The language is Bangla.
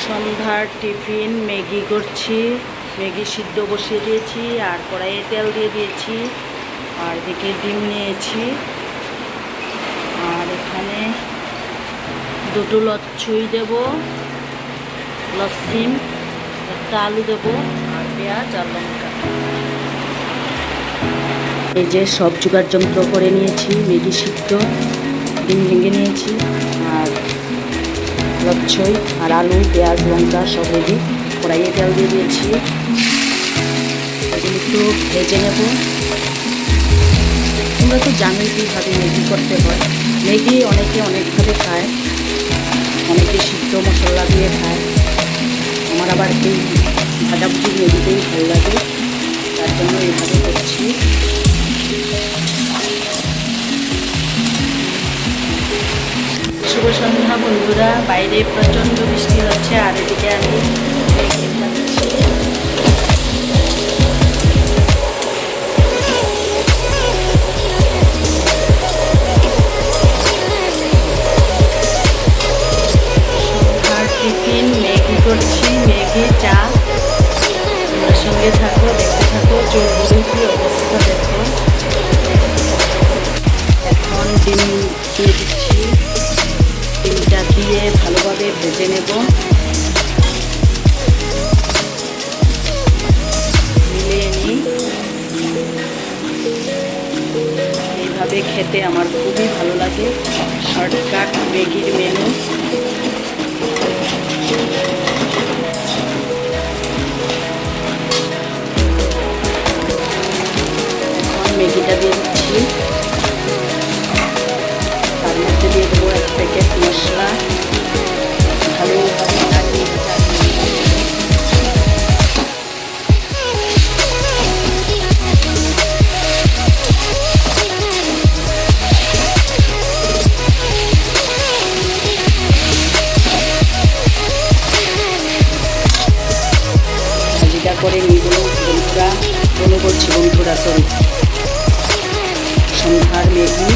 সন্ধ্যার টিফিন ম্যাগি করছি। ম্যাগি সিদ্ধ বসিয়ে দিয়েছি আর কড়াইয়ে তেল দিয়ে দিয়েছি আর এদিকে ডিম নিয়েছি আর এখানে দুটো লচ্ছই দেব, লস্যি, একটা আলু দেব আর পেঁয়াজ আর লঙ্কা। এই যে সব জোগাড় যন্ত্র করে নিয়েছি, ম্যাগি সিদ্ধ, ডিম ভেঙে নিয়েছি আর লচ্ছই আর আলু, পেঁয়াজ, লঙ্কা সব রেডি। কড়াইয়ে তেল দিয়ে দিয়েছি, এগুলো একটু ভেজে নেব। তোমরা তো জানোই কীভাবে ম্যাগি করতে হয়। ম্যাগি অনেকে অনেকভাবে খায়, অনেকে সিদ্ধ মশলা দিয়ে খায়। আমার আবার এই ভাজাভুজি ম্যাগিতেই ভালো লাগে, তার জন্য এইভাবে করছি। শুভ সন্ধ্যা বন্ধুরা। বাইরে প্রচণ্ড বৃষ্টি হচ্ছে আর এদিকে আমি ম্যাগি খাচ্ছি। সন্ধ্যার টিফিন ম্যাগি করছি, ম্যাগি, চা। তোমার সঙ্গে থাকো, দেখতে থাকো, চোখগুলো কি অবস্থা দেখো। এখন ডিম দিয়ে দিচ্ছি, ডিমটা দিয়ে ভালোভাবে ভেজে নেব। মিলিয়ে নিই। এইভাবে খেতে আমার খুবই ভালো লাগে। শর্টকাট ম্যাগির মেনু। এখন ম্যাগিটা দিয়ে দিচ্ছি, তার মধ্যে দিয়ে দেবো 1 প্যাকেট মশলা। ভালোভাবে নাড়িয়ে ভাজিটা করে নিয়ে বন্ধুরা, বন্ধুরা সরি, সন্ধ্যার ম্যাগি